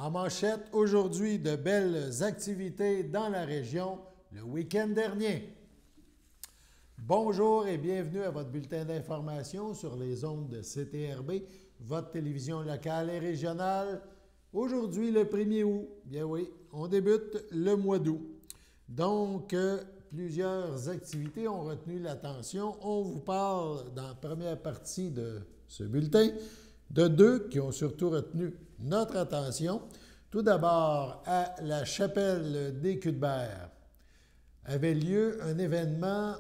En manchette, aujourd'hui, de belles activités dans la région le week-end dernier. Bonjour et bienvenue à votre bulletin d'information sur les ondes de CTRB, votre télévision locale et régionale. Aujourd'hui, le 1er août, bien oui, on débute le mois d'août. Donc, plusieurs activités ont retenu l'attention. On vous parle dans la première partie de ce bulletin de deux qui ont surtout retenu notre attention. Tout d'abord, à la chapelle des Cuthberts avait lieu un événement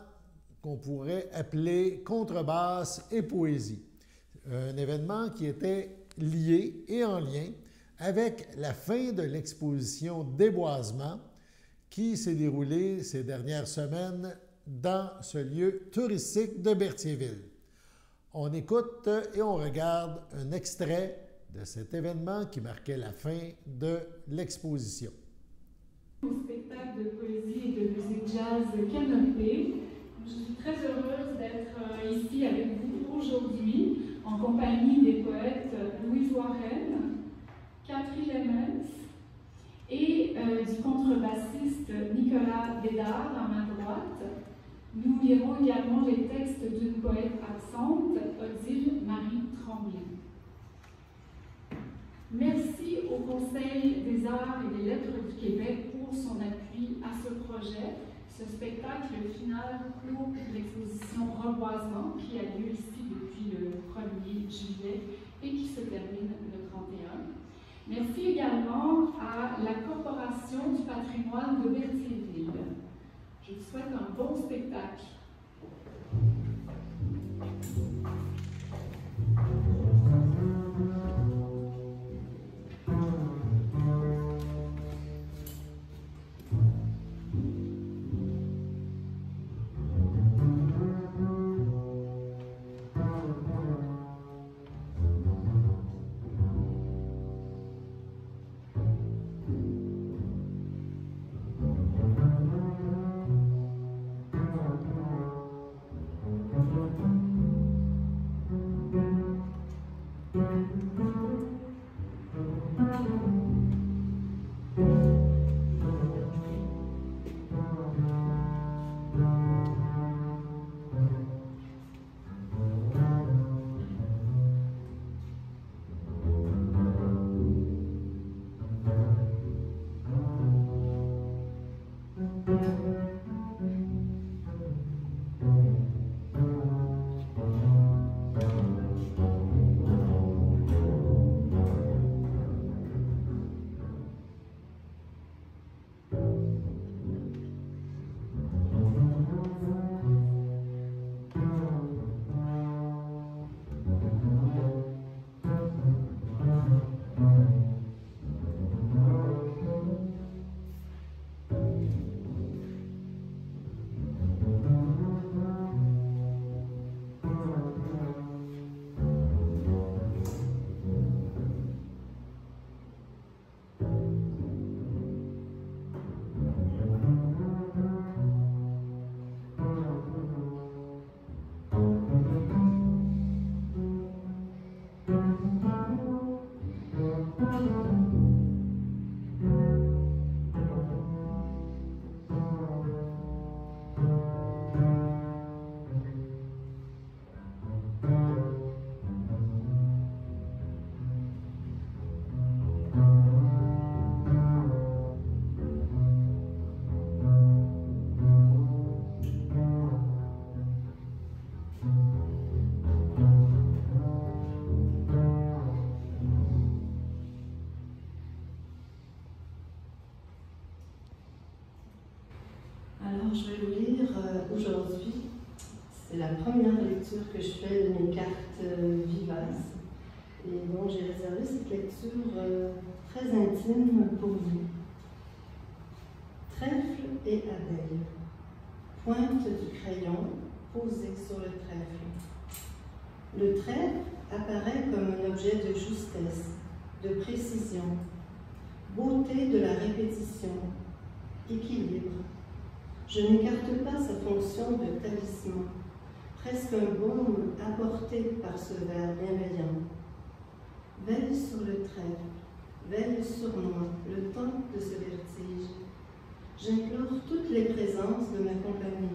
qu'on pourrait appeler contrebasse et poésie. Un événement qui était lié et en lien avec la fin de l'exposition Déboisement qui s'est déroulée ces dernières semaines dans ce lieu touristique de Berthierville. On écoute et on regarde un extrait de cet événement qui marquait la fin de l'exposition. Au spectacle de poésie et de musique jazz Canopée. Je suis très heureuse d'être ici avec vous aujourd'hui en compagnie des poètes Louise Warren, Catherine Lemens et du contrebassiste Nicolas Bédard à ma droite. Nous lirons également les textes d'une poète absente, Odile Marie Tremblay. Merci au Conseil des arts et des lettres du Québec pour son appui à ce projet. Ce spectacle final clôt l'exposition Reboisement qui a lieu ici depuis le 1er juillet et qui se termine le 31. Merci également à la Corporation du patrimoine de Berthierville. Je vous souhaite un bon spectacle. Alors, je vais vous lire aujourd'hui, c'est la première lecture que je fais de mes cartes vivaces. Et donc, j'ai réservé cette lecture très intime pour vous. Trèfle et abeille. Pointe du crayon posée sur le trèfle. Le trèfle apparaît comme un objet de justesse, de précision, beauté de la répétition, équilibre. Je n'écarte pas sa fonction de talisman, presque un baume apporté par ce vers bienveillant. Veille sur le trèfle, veille sur moi le temps de ce vertige. J'implore toutes les présences de m'accompagner.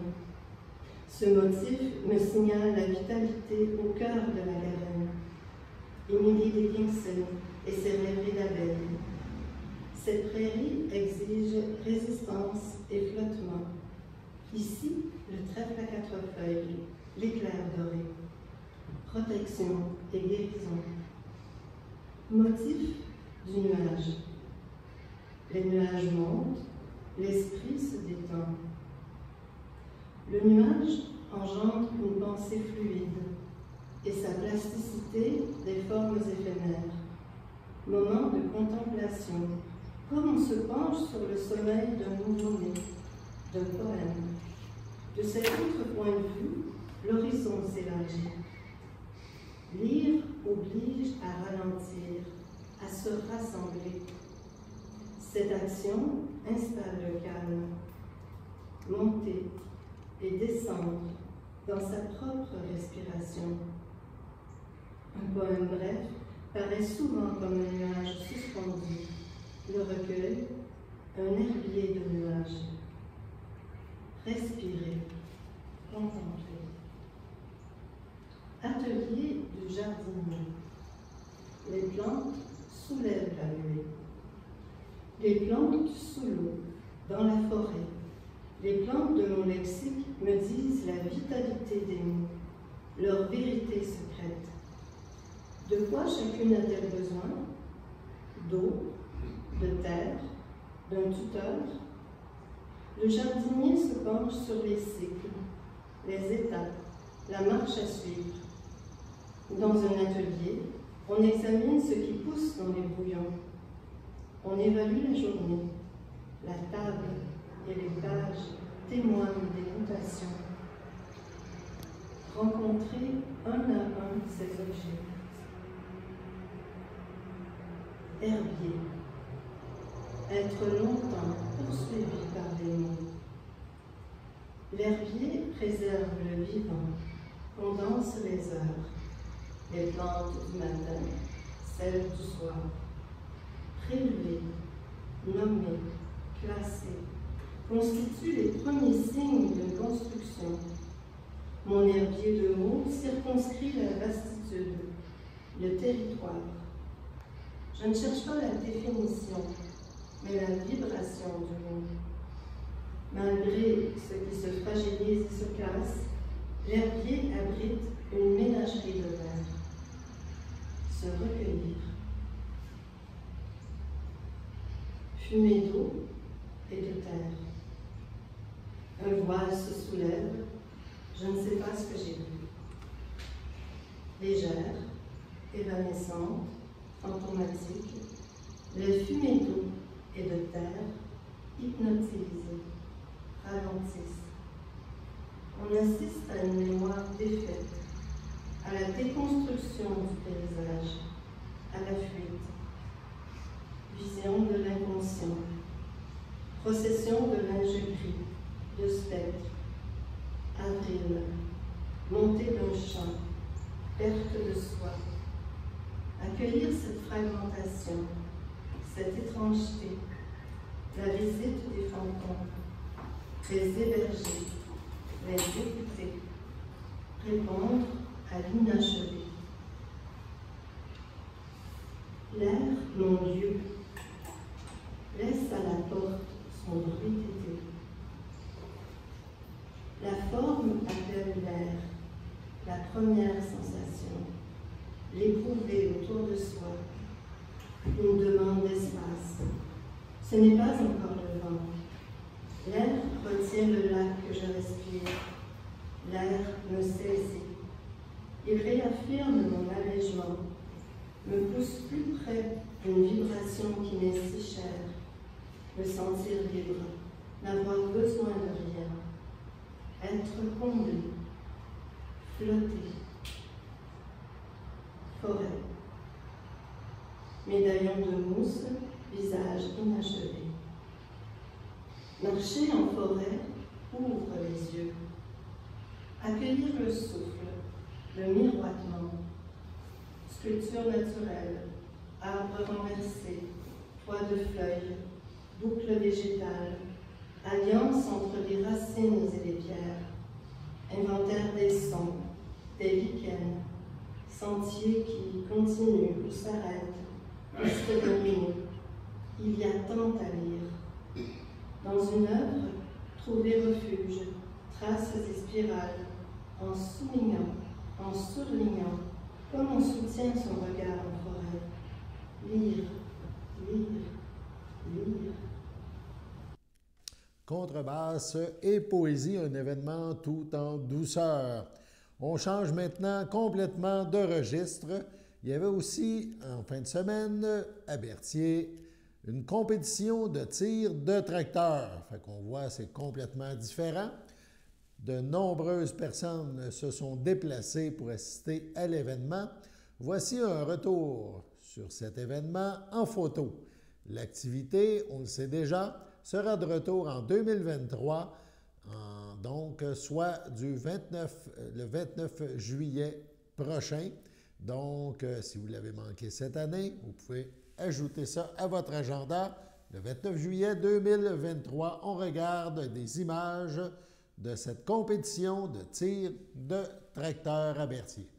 Ce motif me signale la vitalité au cœur de la Garenne. Emily Dickinson et ses rêveries d'abeilles. Cette prairie exige résistance et flottement. Ici, le trèfle à 4 feuilles, l'éclair doré. Protection et guérison. Motif du nuage. Les nuages montent, l'esprit se détend. Le nuage engendre une pensée fluide et sa plasticité des formes éphémères. Moment de contemplation, comme on se penche sur le sommeil d'un nouveau-né, d'un poème. De cet autre point de vue, l'horizon s'élargit. Lire oblige à ralentir, à se rassembler. Cette action installe le calme. Monter et descendre dans sa propre respiration. Un poème bref paraît souvent comme un nuage suspendu. Le recueil, un herbier de nuages. Respirer, contempler. Atelier du jardinier. Les plantes soulèvent la nuée. Les plantes sous l'eau, dans la forêt. Les plantes de mon lexique me disent la vitalité des mots, leur vérité secrète. De quoi chacune a-t-elle besoin? D'eau, de terre, d'un tuteur? Le jardinier se penche sur les cycles, les étapes, la marche à suivre. Dans un atelier, on examine ce qui pousse dans les bouillons. On évalue la journée. La table et les pages témoignent des mutations. Rencontrer un à un ces objets. Herbier. Être longtemps poursuivi par des mots. L'herbier préserve le vivant, condense les heures, les plantes du matin, celles du soir. Prélever, nommer, classer, constituent les premiers signes d'une construction. Mon herbier de mots circonscrit la vastitude, le territoire. Je ne cherche pas la définition, mais la vibration du mot. Malgré ce qui se fragilise et se casse, l'herbier abrite une ménagerie de vers. Se recueillir. Fumée d'eau et de terre. Un voile se soulève, je ne sais pas ce que j'ai vu. Légère, évanescente, fantomatique, les fumées d'eau et de terre hypnotisent, ralentissent. On assiste à une mémoire défaite, à la déconstruction du paysage, à la fuite. Vision de l'inconscient, procession de linge gris, de spectre, avril, montée d'un champ, perte de soi. Accueillir cette fragmentation, cette étrangeté, la visite des fantômes, les héberger, les écouter, répondre à l'inachevé. L'air, mon Dieu, laisse à la porte son druidité. La forme appelle l'air, la première sensation, l'éprouver autour de soi, une demande d'espace. Ce n'est pas encore le vent. L'air retient le lac que je respire. L'air me saisit. Il réaffirme mon allègement, me pousse plus près d'une vibration qui m'est si chère, me sentir libre, n'avoir besoin de rien, être comblé, flotter, forêt, médaillon de mousse, visage inachevé. Marcher en forêt ouvre les yeux, accueillir le souffle, le miroitement, sculpture naturelle, arbre renversé, toit de feuilles, boucles végétales, alliance entre les racines et les pierres, inventaire des sons, des lichens, sentiers qui continuent ou s'arrêtent, piste dominée. Il y a tant à lire. Dans une œuvre, trouver refuge, traces et spirales, en soulignant, en surlignant, comme on soutient son regard en forêt. Lire, lire, lire. Contrebasse et poésie, un événement tout en douceur. On change maintenant complètement de registre. Il y avait aussi, en fin de semaine, à Berthier, une compétition de tir de tracteur. Fait qu'on voit, c'est complètement différent. De nombreuses personnes se sont déplacées pour assister à l'événement. Voici un retour sur cet événement en photo. L'activité, on le sait déjà, sera de retour en 2023, donc soit le 29 juillet prochain. Donc, si vous l'avez manqué cette année, vous pouvez ajouter ça à votre agenda. Le 29 juillet 2023, on regarde des images de cette compétition de tir de tracteur à Berthier.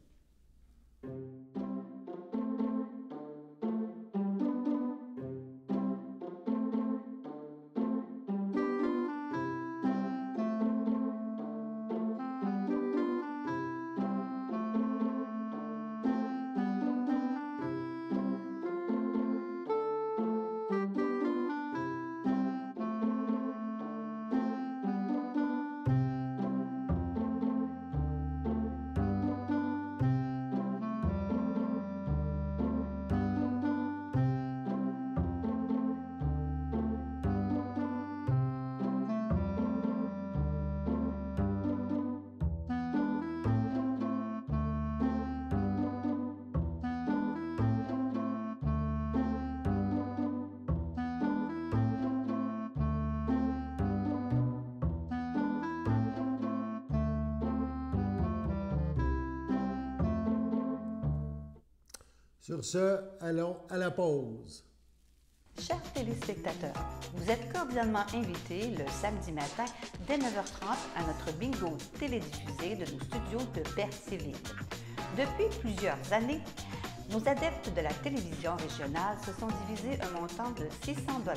Sur ce, allons à la pause. Chers téléspectateurs, vous êtes cordialement invités le samedi matin dès 9h30 à notre bingo télédiffusé de nos studios de Berthierville. Depuis plusieurs années, nos adeptes de la télévision régionale se sont divisés un montant de 600 $,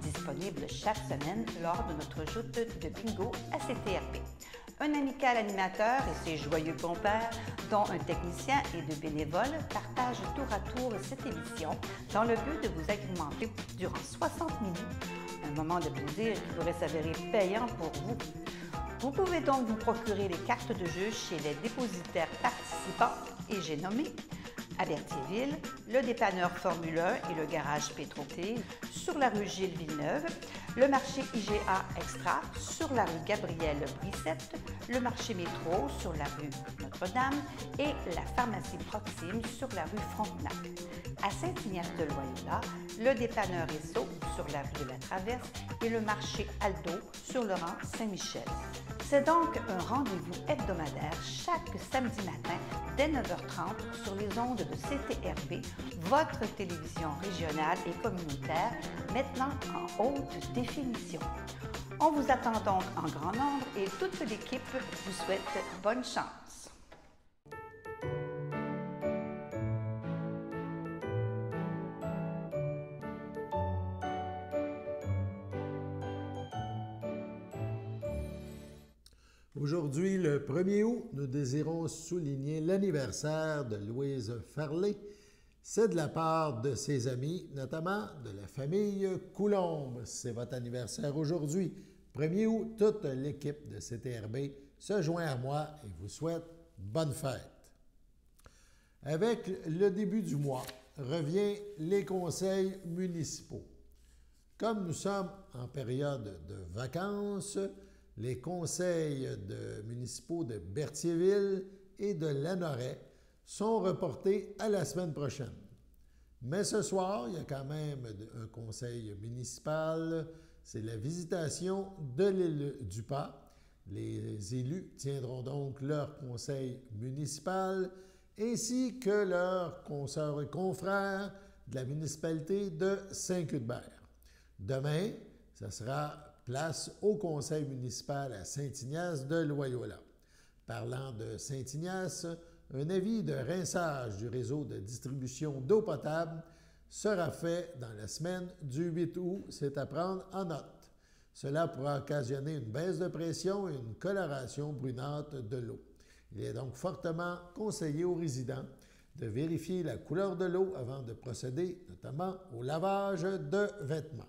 disponible chaque semaine lors de notre joute de bingo à CTRP. Un amical animateur et ses joyeux compères, dont un technicien et deux bénévoles, partagent tour à tour cette émission dans le but de vous agrémenter durant 60 minutes, un moment de plaisir qui pourrait s'avérer payant pour vous. Vous pouvez donc vous procurer les cartes de jeu chez les dépositaires participants et j'ai nommé à Berthierville, le dépanneur Formule 1 et le garage Pétroté sur la rue Gilles Villeneuve, le marché IGA Extra sur la rue Gabrielle Brissette, le marché Métro sur la rue Notre-Dame et la pharmacie Proxime sur la rue Frontenac. À Saint-Ignace-de-Loyola, le dépanneur Esso sur la rue de la Traverse et le marché Aldo sur le rang Saint-Michel. C'est donc un rendez-vous hebdomadaire chaque samedi matin dès 9h30 sur les ondes de CTRB, votre télévision régionale et communautaire, maintenant en haute définition. On vous attend donc en grand nombre et toute l'équipe vous souhaite bonne chance. Aujourd'hui, le 1er août, nous désirons souligner l'anniversaire de Louise Farley. C'est de la part de ses amis, notamment de la famille Coulombe. C'est votre anniversaire aujourd'hui. 1er août, toute l'équipe de CTRB se joint à moi et vous souhaite bonne fête. Avec le début du mois, revient les conseils municipaux. Comme nous sommes en période de vacances, les conseils municipaux de Berthierville et de Lanoraie sont reportés à la semaine prochaine. Mais ce soir, il y a quand même un conseil municipal, c'est la visitation de l'île du Pas. Les élus tiendront donc leur conseil municipal ainsi que leurs consoeurs et confrères de la municipalité de Saint-Cuthbert. Demain, ce sera place au conseil municipal à Saint-Ignace de Loyola. Parlant de Saint-Ignace, un avis de rinçage du réseau de distribution d'eau potable sera fait dans la semaine du 8 août, c'est à prendre en note. Cela pourra occasionner une baisse de pression et une coloration brunâtre de l'eau. Il est donc fortement conseillé aux résidents de vérifier la couleur de l'eau avant de procéder notamment au lavage de vêtements.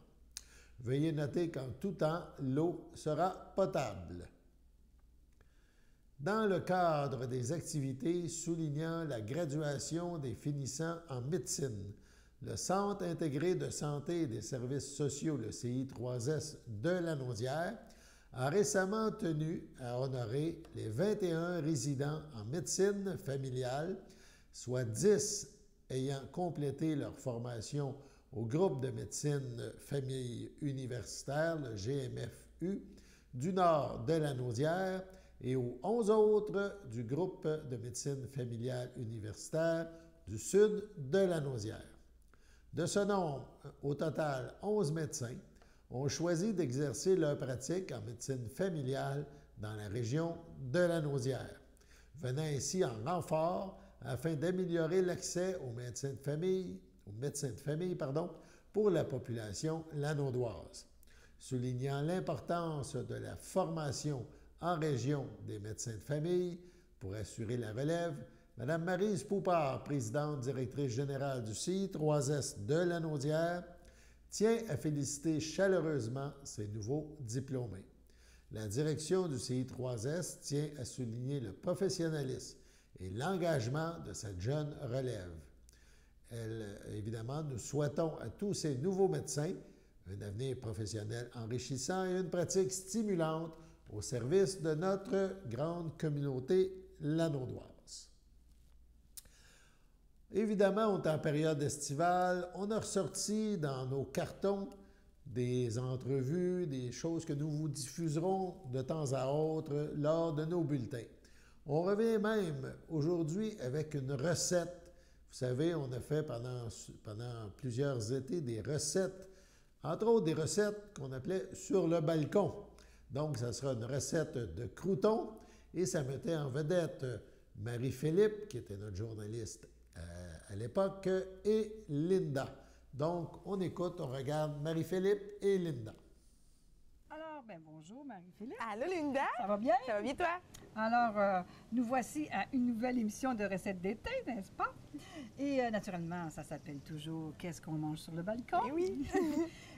Veuillez noter qu'en tout temps, l'eau sera potable. Dans le cadre des activités soulignant la graduation des finissants en médecine, le Centre intégré de santé et des services sociaux, le CI3S de Lanaudière, a récemment tenu à honorer les 21 résidents en médecine familiale, soit 10 ayant complété leur formation au groupe de médecine famille universitaire, le GMFU, du nord de Lanaudière et aux 11 autres du groupe de médecine familiale universitaire du sud de Lanaudière. De ce nombre, au total, 11 médecins ont choisi d'exercer leur pratique en médecine familiale dans la région de Lanaudière, venant ainsi en renfort afin d'améliorer l'accès aux médecins de famille, pour la population lanaudoise. Soulignant l'importance de la formation en région des médecins de famille pour assurer la relève, Mme Maryse Poupard, présidente directrice générale du CI3S de Lanaudière, tient à féliciter chaleureusement ses nouveaux diplômés. La direction du CI3S tient à souligner le professionnalisme et l'engagement de cette jeune relève. Évidemment, nous souhaitons à tous ces nouveaux médecins un avenir professionnel enrichissant et une pratique stimulante au service de notre grande communauté lanaudoise. Évidemment, on est en période estivale. On a ressorti dans nos cartons des entrevues, des choses que nous vous diffuserons de temps à autre lors de nos bulletins. On revient même aujourd'hui avec une recette. Vous savez, on a fait pendant plusieurs étés des recettes, entre autres des recettes qu'on appelait « sur le balcon ». Donc, ça sera une recette de croûtons et ça mettait en vedette Marie-Philippe, qui était notre journaliste à l'époque, et Linda. Donc, on écoute, on regarde Marie-Philippe et Linda. Alors, bonjour Marie-Philippe. Allô Linda. Ça va bien? Ça va bien toi? Alors, nous voici à une nouvelle émission de recettes d'été, n'est-ce pas? Et naturellement, ça s'appelle toujours « Qu'est-ce qu'on mange sur le balcon? » Et oui.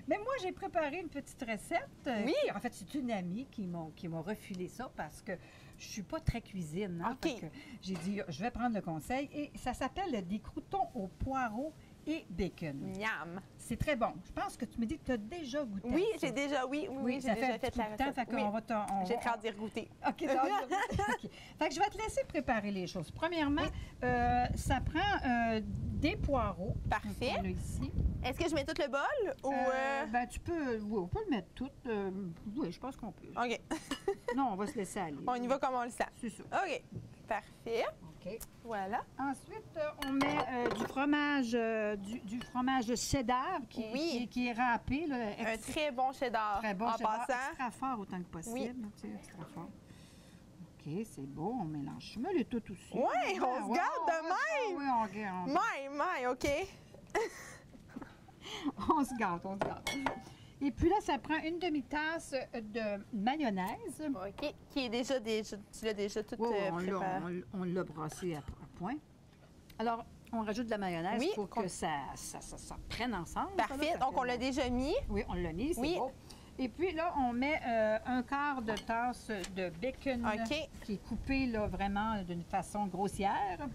Mais moi, j'ai préparé une petite recette. Oui. En fait, c'est une amie qui m'a refilé ça parce que je suis pas très cuisine. Hein? OK. J'ai dit, je vais prendre le conseil. Et ça s'appelle des croûtons aux poireaux et bacon. Miam. C'est très bon. Je pense que tu me dis que tu as déjà goûté Oui, à ça. j'ai déjà, oui, ça j'ai déjà fait fait la un petit recette. temps, fait qu'on va J'ai très hâte d'y regoûter. OK, OK. Fait que je vais te laisser préparer les choses. Premièrement, ça prend des poireaux. Parfait. qu'on a ici. Est-ce que je mets tout le bol ou... Ben, tu peux, oui, on peut le mettre tout. Oui, je pense qu'on peut. OK. Non, on va se laisser aller. On y va comme on le sent. C'est ça. OK. Parfait. OK. Voilà. Ensuite, on met du fromage cheddar qui est râpé. Là, Un très bon cheddar. Très bon en cheddar, passant. extra fort autant que possible. Oui. Tu sais, extra fort. OK, c'est beau, on mélange. Je mets le tout aussi. Oui, on se garde de même. Oui, on garde. OK. On se garde. Et puis là, ça prend une demi-tasse de mayonnaise. OK. Qui est déjà tu l'as déjà tout préparé. On l'a brassé à point. Alors, on rajoute de la mayonnaise pour que ça prenne ensemble. Parfait. Donc, on l'a déjà mis. Oui, on l'a mis, c'est beau. Et puis là, on met un quart de tasse de bacon qui est coupé là, vraiment d'une façon grossière.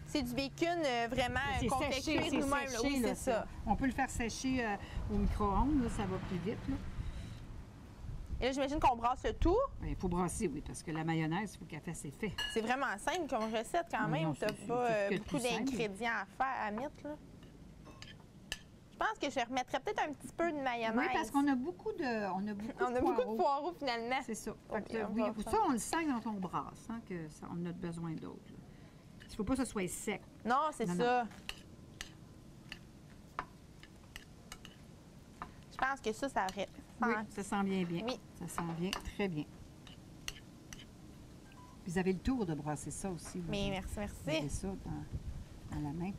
C'est du bacon vraiment qu'on fait cuire nous-mêmes. Oui, c'est ça. On peut le faire sécher au micro-ondes, là, ça va plus vite. Là. Et là, j'imagine qu'on brasse le tout. Il faut brasser, oui, parce que la mayonnaise, il faut qu'elle fasse effet. C'est vraiment simple comme recette quand même. Tu n'as pas beaucoup d'ingrédients à faire, à mettre. Là. Je pense que je remettrais peut-être un petit peu de mayonnaise. Oui, parce qu'on a beaucoup de beaucoup de poireaux, finalement. C'est ça. Pour ça, on le sent quand on brasse, hein, on a besoin d'autres. Il ne faut pas que ce soit sec. Non, c'est ça. Je pense que ça aurait... Oui, ça sent bien. Oui. Ça sent bien, très bien. Puis vous avez le tour de brasser ça aussi. Mais merci, Vous merci. avez ça dans la main.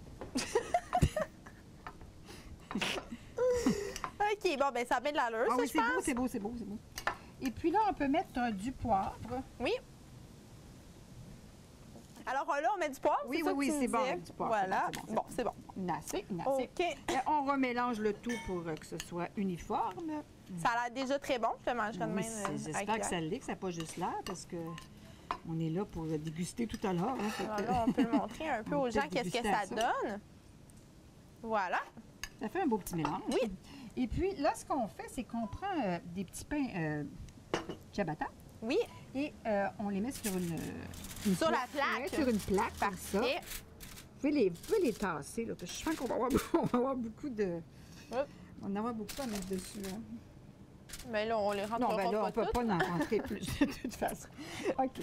OK, bon, ben ça a bien de l'allure, Ah ça, oui, je pense. c'est beau. Et puis là, on peut mettre du poivre. Oui. Alors là, on met du poivre, Oui, c'est ça que tu me c'est bon disais? avec du poivre. Voilà. C'est Bon, c'est bon. Assez. OK. Et on remélange le tout pour que ce soit uniforme. Ça a l'air déjà très bon. Je te mangerai de Oui, même. j'espère que ça l'est, que ça n'a pas juste l'air, parce que on est là pour le déguster tout à l'heure. Hein, Voilà, on peut le montrer un peu On aux peut gens qu'est-ce que déguster ça à ça. donne. Voilà. Ça fait un beau petit mélange. Oui. Et puis là, ce qu'on fait, c'est qu'on prend des petits pains ciabatta Oui, et on les met sur une sur la plaque. Ouais, sur une plaque, comme ça. Parfait. Vous pouvez les tasser, là, parce que je sens qu'on va avoir, on va avoir beaucoup de... Hop. On va en avoir beaucoup à mettre dessus. Hein. Mais là, on les rentrera Non, ben là, on ne pas peut toutes. pas en rentrer plus, de toute façon. OK.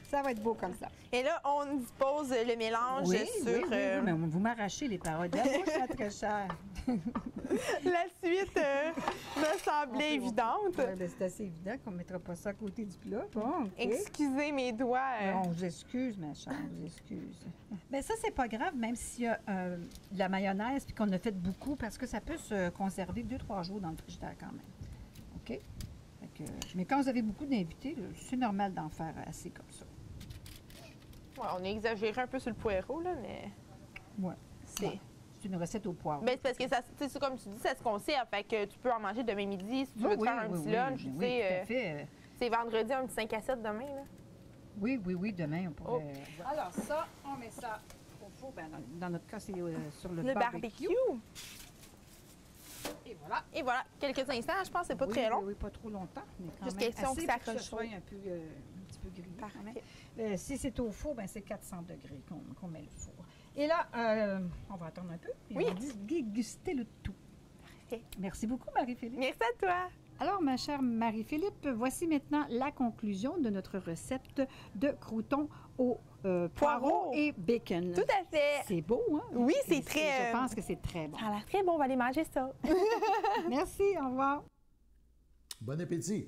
Ça va être beau comme ça. Et là, on dispose le mélange sur... mais vous m'arrachez les paroles. Moi, ça très cher. La suite me semblait évidente. Ouais, ben, c'est assez évident qu'on ne mettra pas ça à côté du plat. Bon, OK. Excusez mes doigts. Non, je vous excuse, ma chère, je vous excuse. Bien, ça, c'est pas grave, même s'il y a de la mayonnaise puis qu'on a fait beaucoup, parce que ça peut se conserver 2-3 jours dans le frigidaire quand même. OK? Fait que, mais quand vous avez beaucoup d'invités, là, c'est normal d'en faire assez comme ça. Ouais, on a exagéré un peu sur le poireau, là, mais... Ouais. C'est... Ouais. C'est une recette au poivre. Ben, c'est parce que, ça, c'est comme tu dis, ça se conserve. Fait que tu peux en manger demain midi si tu veux te faire un petit lunch. Oui, tu tout sais, à fait. c'est vendredi, un petit 5 à 7 demain. Là. Oui, demain, on pourrait... Alors ça, on met ça au four. Ben, dans notre cas, c'est sur le barbecue. Et voilà. Et voilà, quelques instants, je pense que c'est pas Oui, très long. Oui, pas trop longtemps, mais quand Juste même question assez que ça pour que ce soit accroche. un petit peu gris. Parfait. Quand même. Si c'est au four, ben, c'est 400 degrés qu'on met le four. Et là, on va attendre un peu et Oui. on va déguster le tout. Parfait. Merci beaucoup, Marie-Philippe. Merci à toi. Alors, ma chère Marie-Philippe, voici maintenant la conclusion de notre recette de croûtons au poireau et bacon. Tout à fait. C'est beau, hein? Oui, c'est Et très... Je pense que c'est très bon. Ça a l'air très bon, on va aller manger ça. Merci, au revoir. Bon appétit.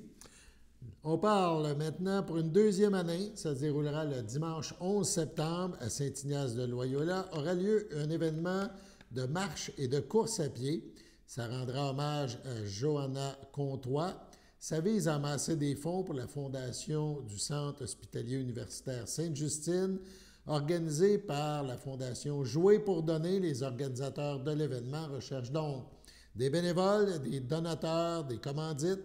On parle maintenant pour une deuxième année. Ça se déroulera le dimanche 11 septembre à Saint-Ignace-de-Loyola. Aura lieu un événement de marche et de course à pied. Ça rendra hommage à Johanna Comtois. Ça vise à amasser des fonds pour la fondation du Centre hospitalier universitaire Sainte-Justine, organisé par la fondation Jouer pour donner. Les organisateurs de l'événement recherchent donc des bénévoles, des donateurs, des commandites,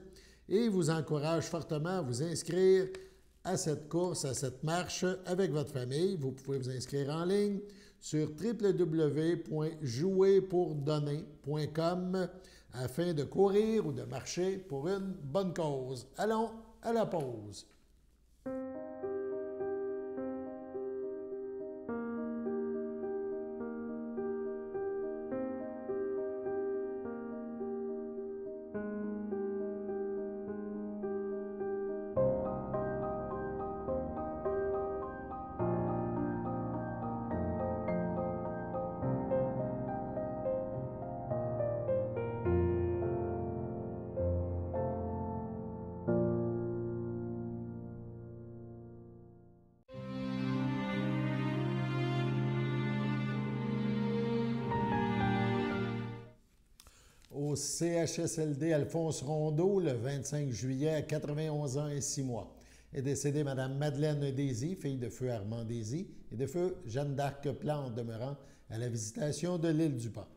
et vous encourage fortement à vous inscrire à cette course, à cette marche avec votre famille. Vous pouvez vous inscrire en ligne sur www.jouerpourdonner.com afin de courir ou de marcher pour une bonne cause. Allons à la pause. Au CHSLD Alphonse Rondeau, le 25 juillet, à 91 ans et 6 mois, est décédée Mme Madeleine Désy, fille de feu Armand Désy, et de feu Jeanne d'Arc Plante, demeurant à la visitation de l'île du Pas.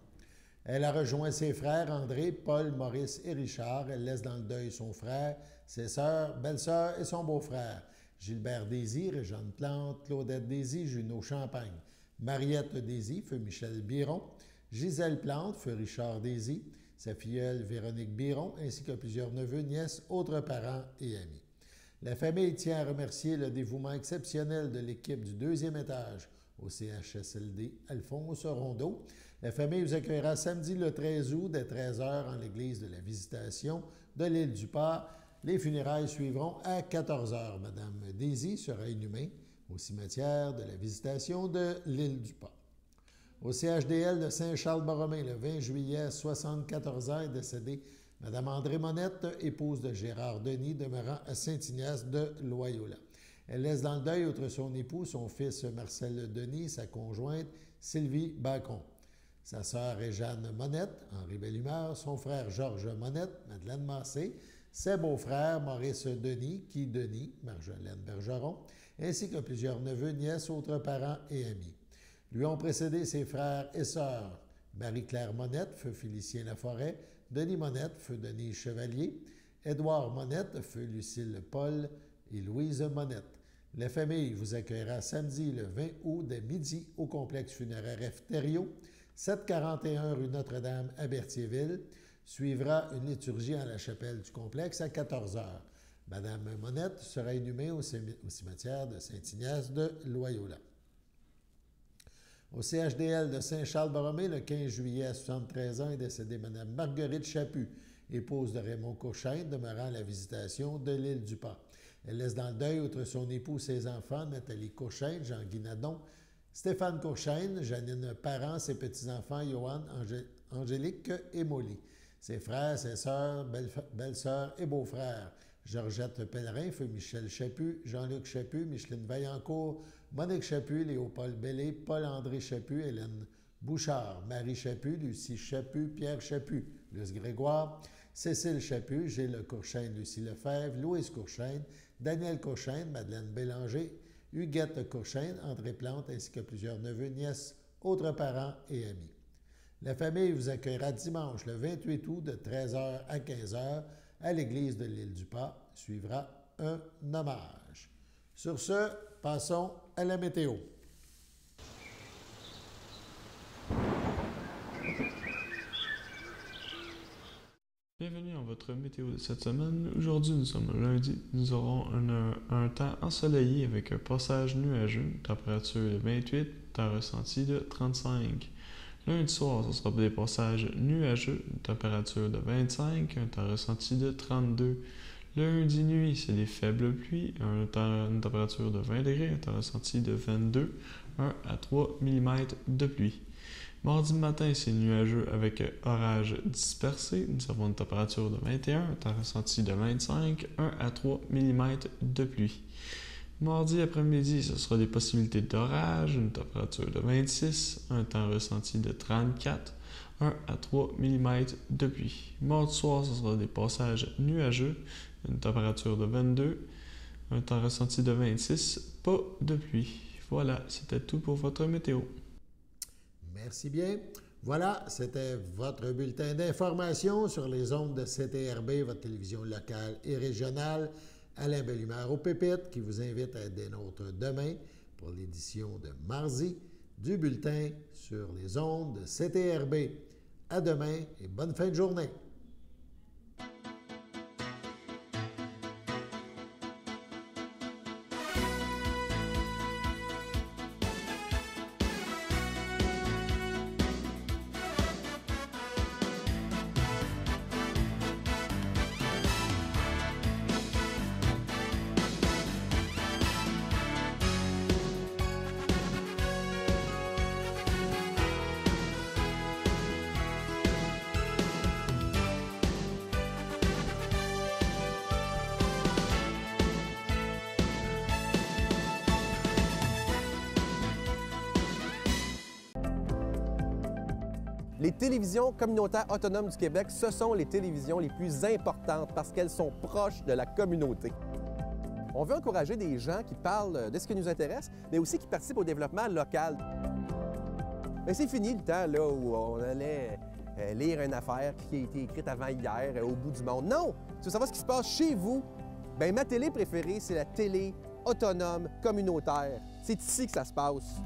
Elle a rejoint ses frères André, Paul, Maurice et Richard. Elle laisse dans le deuil son frère, ses sœurs, belle-sœur et son beau-frère, Gilbert Désy, Réjeanne Plante, Claudette Désy, Junot Champagne, Mariette Désy, feu Michel Biron, Gisèle Plante, feu Richard Désy, sa filleule Véronique Biron, ainsi que plusieurs neveux, nièces, autres parents et amis. La famille tient à remercier le dévouement exceptionnel de l'équipe du deuxième étage au CHSLD Alphonse Rondeau. La famille vous accueillera samedi le 13 août dès 13h en l'église de la Visitation de l'île du Pas. Les funérailles suivront à 14h. Madame Désy sera inhumée au cimetière de la Visitation de l'île du Pas. Au CHDL de Saint-Charles-Borromée, le 20 juillet, 74 ans, est décédée Madame André Monette, épouse de Gérard Denis, demeurant à Saint-Ignace de Loyola. Elle laisse dans le deuil, outre son époux, son fils Marcel Denis, sa conjointe Sylvie Bacon, sa sœur Réjeanne Monette, Henri Bellumeur, son frère Georges Monette, Madeleine Massé, ses beaux-frères Maurice Denis, Guy Denis, Marjolaine Bergeron, ainsi que plusieurs neveux, nièces, autres parents et amis. Lui ont précédé ses frères et sœurs Marie-Claire Monette, feu Félicien Laforêt, Denis Monette, feu Denis Chevalier, Édouard Monette, feu Lucille Paul et Louise Monette. La famille vous accueillera samedi le 20 août dès midi au complexe funéraire F. Thériault, 741 rue Notre-Dame à Berthierville. Suivra une liturgie à la chapelle du complexe à 14 h. Madame Monette sera inhumée au cimetière de Saint-Ignace de Loyola. Au CHDL de Saint-Charles-Borromée, le 15 juillet à 73 ans, est décédée Mme Marguerite Chaput, épouse de Raymond Courchaine, demeurant à la visitation de l'île du Pas. Elle laisse dans le deuil, outre son époux, ses enfants, Nathalie Courchaine, Jean-Guy Nadon, Stéphane Courchaine, Janine Parent, ses petits-enfants, Johan, Angélique et Molly, ses frères, ses sœurs, belles-sœurs et beaux-frères, Georgette Pellerin, feu Michel Chaput, Jean-Luc Chaput, Micheline Vaillancourt, Monique Chaput, Léopold Bellé, Paul-André Chaput, Hélène Bouchard, Marie Chaput, Lucie Chaput, Pierre Chaput, Luce Grégoire, Cécile Chaput, Gilles Courchaine, Lucie Lefebvre, Louise Courchaine, Daniel Courchaine, Madeleine Bélanger, Huguette Courchaine, André Plante, ainsi que plusieurs neveux, nièces, autres parents et amis. La famille vous accueillera dimanche le 28 août de 13 h à 15 h à l'église de l'île du Pas. Suivra un hommage. Sur ce, passons à la météo. Bienvenue dans votre météo de cette semaine. Aujourd'hui, nous sommes lundi. Nous aurons un temps ensoleillé avec un passage nuageux, une température de 28, temps ressenti de 35. Lundi soir, ce sera des passages nuageux, une température de 25, un temps ressenti de 32. Lundi nuit, c'est des faibles pluies, une température de 20 degrés, un temps ressenti de 22, 1 à 3 mm de pluie. Mardi matin, c'est nuageux avec orage dispersé. Nous avons une température de 21, un temps ressenti de 25, 1 à 3 mm de pluie. Mardi après-midi, ce sera des possibilités d'orage, une température de 26, un temps ressenti de 34, 1 à 3 mm de pluie. Mardi soir, ce sera des passages nuageux, une température de 22, un temps ressenti de 26, pas de pluie. Voilà, c'était tout pour votre météo. Merci bien. Voilà, c'était votre bulletin d'information sur les ondes de CTRB, votre télévision locale et régionale. Alain Bellumeur au Pépites qui vous invite à être des nôtres demain pour l'édition de mardi du bulletin sur les ondes de CTRB. À demain et bonne fin de journée. Les télévisions communautaires autonomes du Québec, ce sont les télévisions les plus importantes parce qu'elles sont proches de la communauté. On veut encourager des gens qui parlent de ce qui nous intéresse, mais aussi qui participent au développement local. Mais c'est fini le temps là, où on allait lire une affaire qui a été écrite avant hier au bout du monde. Non! Tu veux savoir ce qui se passe chez vous? Bien, ma télé préférée, c'est la télé autonome communautaire. C'est ici que ça se passe.